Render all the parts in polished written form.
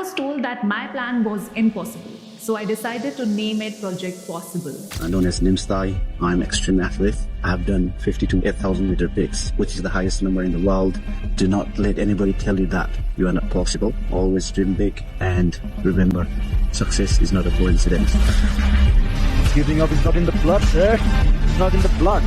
was told that my plan was impossible, so I decided to name it Project Possible. Known as Nimstai, I'm extreme athlete. I have done 52 8,000 meter peaks, which is the highest number in the world. Do not let anybody tell you that you are not possible. Always dream big and remember, success is not a coincidence. Giving up is not in the blood, sir. It's not in the blood.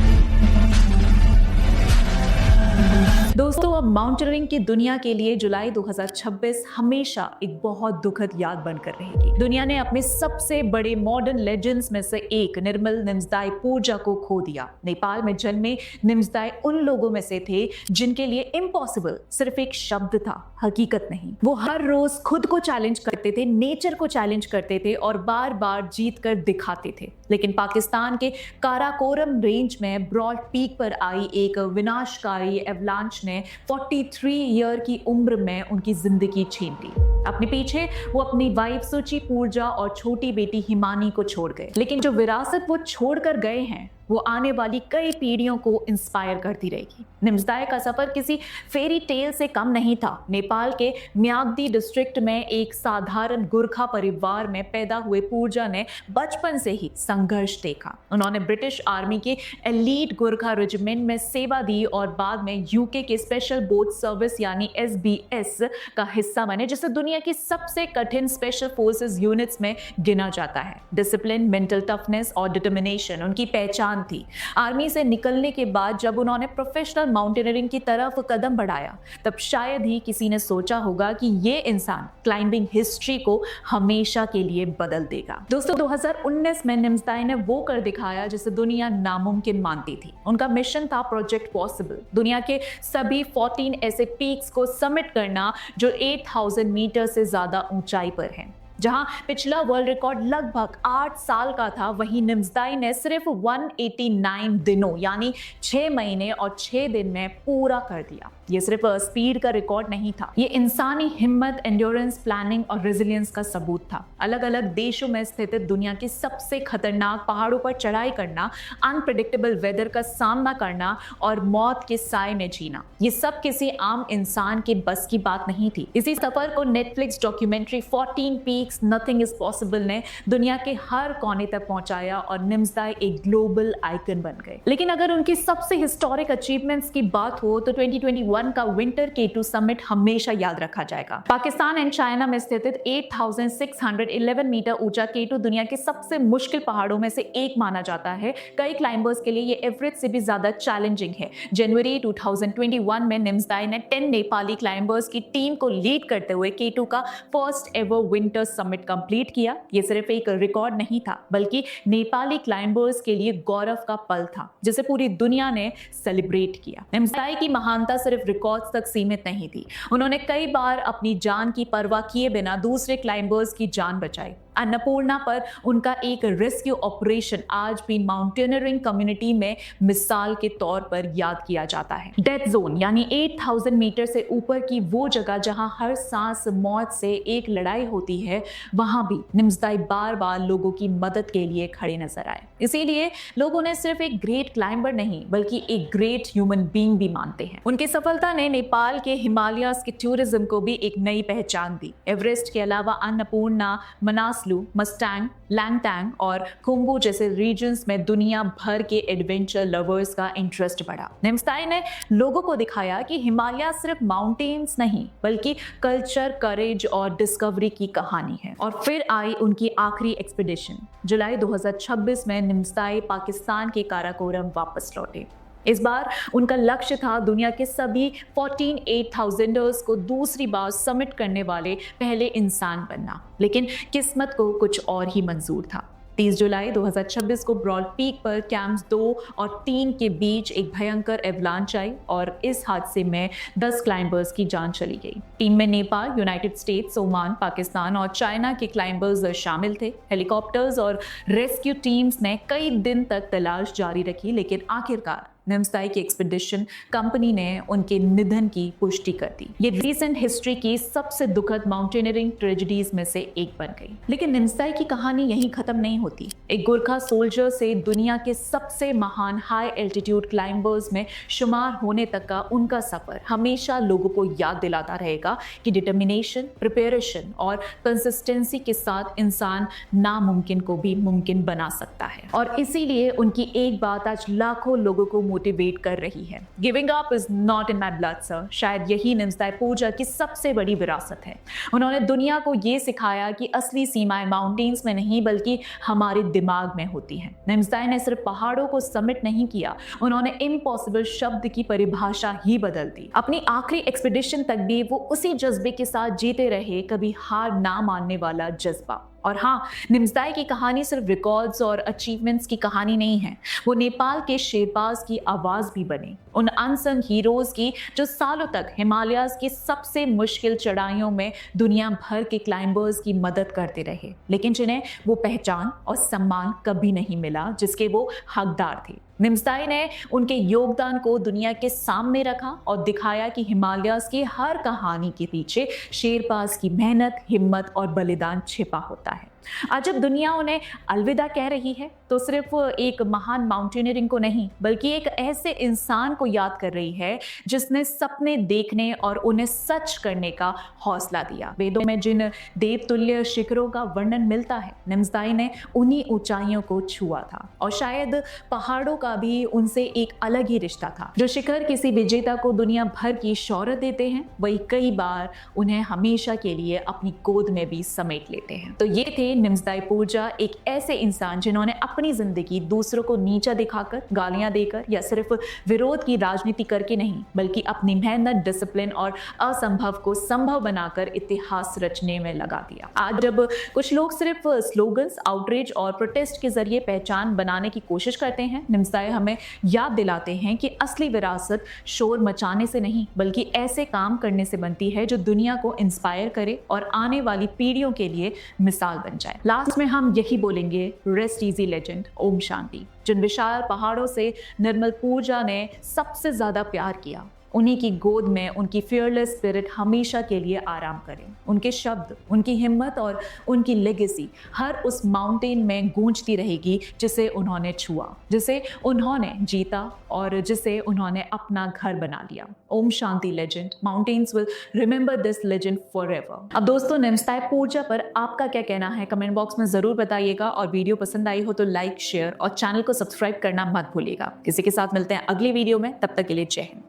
दोस्तों, अब mountaineering की दुनिया के लिए जुलाई 2026 हमेशा एक बहुत दुखद याद बनकर रहेगी। दुनिया ने अपने सबसे बड़े मॉडर्न लेजेंड्स में से एक निर्मल निम्सदाई पूजा को खो दिया। नेपाल में जन्मे निम्सदाई उन लोगों में से थे जिनके लिए इम्पॉसिबल सिर्फ एक शब्द था, हकीकत नहीं। वो हर रोज खुद को चैलेंज करते थे, नेचर को चैलेंज करते थे और बार बार जीत कर दिखाते थे। लेकिन पाकिस्तान के काराकोरम रेंज में ब्रॉड पीक पर आई एक विनाशकारी एवलांच ने 43 ईयर की उम्र में उनकी जिंदगी छीन ली। अपने पीछे वो अपनी वाइफ सुची पूजा और छोटी बेटी हिमानी को छोड़ गए, लेकिन जो विरासत वो छोड़ कर गए हैं वो आने वाली कई पीढ़ियों को इंस्पायर करती रहेगी। निम्सदाई का सफर किसी फेरी टेल से कम नहीं था। नेपाल के म्याग्दी डिस्ट्रिक्ट में एक साधारण गुरखा परिवार में पैदा हुए पूजा ने बचपन से ही संघर्ष देखा। उन्होंने ब्रिटिश आर्मी के एलीट गुरखा रेजिमेंट में सेवा दी और बाद में यूके के स्पेशल बोट सर्विस यानी SBS का हिस्सा बने, जिसे दुनिया की सबसे कठिन स्पेशल फोर्सेस यूनिट्स में गिना जाता है। डिसिप्लिन, मेंटल टफनेस और डिटर्मिनेशन उनकी पहचान थी। आर्मी से निकलने के बाद जब उन्होंने प्रोफेशनल माउंटेनियरिंग की तरफ कदम बढ़ाया, तब शायद ही किसी ने सोचा होगा कि ये इंसान क्लाइंबिंग हिस्ट्री को हमेशा के लिए बदल देगा। दोस्तों, 2019 में निम्सदाई ने वो कर दिखाया जिसे दुनिया नामुमकिन मानती थी। उनका मिशन था प्रोजेक्ट पॉसिबल, दुनिया के सभी 14 ऐसे पीक्स को समिट करना जो 8000 मीटर से ज्यादा ऊंचाई पर है। जहां पिछला वर्ल्ड रिकॉर्ड लगभग 8 साल का था, वहीं निम्सदाई ने सिर्फ 189 दिनों यानी 6 महीने और 6 दिन में पूरा कर दिया। ये सिर्फ स्पीड का रिकॉर्ड नहीं था, ये इंसानी हिम्मत, एंड्योरेंस, प्लानिंग और रेजिलियंस का सबूत था। अलग अलग देशों में स्थित दुनिया के सबसे खतरनाक पहाड़ों पर चढ़ाई करना, अनप्रेडिक्टेबल वेदर का सामना करना और मौत के साए में जीना, ये सब किसी आम इंसान के बस की बात नहीं थी। इसी सफर को Netflix documentary 14 peaks nothing is possible ने दुनिया के हर कोने तक पहुंचाया और निम्सदाई एक ग्लोबल आइकन बन गए। लेकिन अगर उनकी सबसे हिस्टोरिक अचीवमेंट्स की बात हो तो 2021 का विंटर K2 समिट हमेशा याद रखा जाएगा। पाकिस्तान एंड चाइना में स्थित 8611 मीटर ऊंचा K2 दुनिया के सबसे मुश्किल पहाड़ों में से एक माना जाता है। कई क्लाइंबर्स के लिए ये एवरेज से भी ज्यादा चैलेंजिंग है। जनवरी 2021 में निम्सदाई ने 10 नेपाली क्लाइंबर्स की टीम को लीड करते हुए K2 का first ever winter summit complete किया। ये सिर्फ एक रिकॉर्ड नहीं था, बल्कि नेपाली क्लाइंबर्स के लिए गौरव का पल था, जिसे पूरी दुनिया ने सेलिब्रेट किया। निम्सदाई की महानता सिर्फ रिकॉर्ड्स तक सीमित नहीं थी। उन्होंने कई बार अपनी जान की परवाह किए बिना दूसरे क्लाइंबर्स की जान बचाई। अन्नपूर्णा पर उनका एक रेस्क्यू ऑपरेशन आज भी माउंटेनियरिंग कम्युनिटी में मिसाल के तौर पर याद किया जाता है। डेथ जोन यानी 8000 मीटर से ऊपर की वो जगह जहां हर सांस मौत से एक लड़ाई होती है, वहां भी निम्सदाई बार बार लोगों की मदद के लिए खड़े नजर आए। इसीलिए लोग उन्हें सिर्फ एक ग्रेट क्लाइंबर नहीं बल्कि एक ग्रेट ह्यूमन बीइंग भी मानते हैं। उनकी सफलता ने नेपाल के हिमालयास के टूरिज्म को भी एक नई पहचान दी। एवरेस्ट के अलावा अन्नपूर्णा, मनासलू, मस्टैंग, लैंगटैंग और खुम्बू जैसे रीजन्स में दुनिया भर के एडवेंचर लवर्स का इंटरेस्ट बढ़ा। निम्सदाई ने लोगों को दिखाया कि हिमालय सिर्फ माउंटेन्स नहीं बल्कि कल्चर, करेज और डिस्कवरी की कहानी है। और फिर आई उनकी आखिरी एक्सपीडिशन। जुलाई 2026 में निम्सदाई पाकिस्तान के काराकोरम वापस लौटे। इस बार उनका लक्ष्य था दुनिया के सभी 14 8000ers को दूसरी बार समिट करने वाले पहले इंसान बनना। लेकिन किस्मत को कुछ और ही मंजूर था। 30 जुलाई 2026 को ब्रॉड पीक पर कैंप्स 2 और 3 के बीच एक भयंकर एवलांच आई और इस हादसे में 10 क्लाइंबर्स की जान चली गई। टीम में Nepal, United states, Oman, Pakistan और चाइना के क्लाइंबर्स शामिल थे। हेलीकॉप्टर्स और रेस्क्यू टीम्स ने कई दिन तक तलाश जारी रखी, लेकिन आखिरकार निम्सदाई की एक्सपीडिशन कंपनी ने उनके निधन की पुष्टि कर दी। ये रीसेंट हिस्ट्री की सबसे दुखद माउंटेनियरिंग ट्रेजेडीज में से एक बन गई। लेकिन निम्सदाई की कहानी यहीं खत्म नहीं होती। एक गोरखा सोल्जर से दुनिया के सबसे महान हाई एल्टीट्यूड क्लाइंबर्स में शुमार होने तक का उनका सफर हमेशा लोगों को याद दिलाता रहेगा कि डिटर्मिनेशन, प्रिपरेशन और कंसिस्टेंसी के साथ इंसान नामुमकिन को भी मुमकिन बना सकता है। और इसीलिए उनकी एक बात आज लाखों लोगों को मोटिवेट कर रही है। Giving up is not in my blood sir. शायद यही निम्सदाई पूजा की सबसे बड़ी विरासत है। उन्होंने दुनिया को ये सिखाया कि असली सीमाएं माउंटेन्स में नहीं बल्कि हमारे दिमाग में होती हैं। निम्सदाई ने सिर्फ पहाड़ों को समिट नहीं किया, उन्होंने इम्पॉसिबल शब्द की परिभाषा ही बदल दी। अपनी आखिरी एक्सपीडिशन तक भी वो उसी जज्बे के साथ जीते रहे, कभी हार ना मानने वाला जज्बा। और हाँ, निम्सदाई की कहानी सिर्फ रिकॉर्ड्स और अचीवमेंट्स की कहानी नहीं है, वो नेपाल के शेरपास की आवाज भी बनी, उन अनसंग हीरोज की जो सालों तक हिमालयाज की सबसे मुश्किल चढ़ाइयों में दुनिया भर के क्लाइंबर्स की मदद करते रहे, लेकिन जिन्हें वो पहचान और सम्मान कभी नहीं मिला जिसके वो हकदार थे। निम्सदाई ने उनके योगदान को दुनिया के सामने रखा और दिखाया कि हिमालयाज की हर कहानी के पीछे शेरपास की मेहनत, हिम्मत और बलिदान छिपा होता है। आज जब दुनिया उन्हें अलविदा कह रही है तो सिर्फ एक महान माउंटेनियरिंग को नहीं बल्कि एक ऐसे इंसान को याद कर रही है जिसने सपने देखने और उन्हें सच करने का हौसला दिया। वेदों में जिन देवतुल्य शिखरों का वर्णन मिलता है, निम्सदाई ने उन्हीं ऊंचाइयों को छुआ था। और शायद पहाड़ों का भी उनसे एक अलग ही रिश्ता था। जो शिखर किसी विजेता को दुनिया भर की शौहरत देते हैं, वही कई बार उन्हें हमेशा के लिए अपनी गोद में भी समेट लेते हैं। तो ये थे निम्सदाई पूजा, एक ऐसे इंसान जिन्होंने अपनी जिंदगी दूसरों को नीचा दिखाकर, गालियां देकर या सिर्फ विरोध की राजनीति करके नहीं बल्कि अपनी मेहनत, डिसिप्लिन और असंभव को संभव बनाकर इतिहास रचने में लगा दिया। आज जब कुछ लोग सिर्फ स्लोगन्स, आउटरीच और प्रोटेस्ट के जरिए पहचान बनाने की कोशिश करते हैं, निम्सदाई हमें याद दिलाते हैं कि असली विरासत शोर मचाने से नहीं बल्कि ऐसे काम करने से बनती है जो दुनिया को इंस्पायर करे और आने वाली पीढ़ियों के लिए मिसाल बन जाए। लास्ट में हम यही बोलेंगे, rest easy legend, Om Shanti. जिन विशाल पहाड़ों से निर्मल पूजा ने सबसे ज्यादा प्यार किया, उन्हीं की गोद में उनकी फियरलेस स्पिरिट हमेशा के लिए आराम करें। उनके शब्द, उनकी हिम्मत और उनकी लेगेसी हर उस माउंटेन में गूंजती रहेगी जिसे उन्होंने छुआ, जिसे उन्होंने जीता और जिसे उन्होंने अपना घर बना लिया। ओम शांति legend, mountains will remember this legend forever. अब दोस्तों, निम्सदाई पूजा पर आपका क्या कहना है कमेंट बॉक्स में जरूर बताइएगा और वीडियो पसंद आई हो तो लाइक, शेयर और चैनल को सब्सक्राइब करना मत भूलिएगा। इसी के साथ मिलते हैं अगली वीडियो में, तब तक के लिए जय हिंद।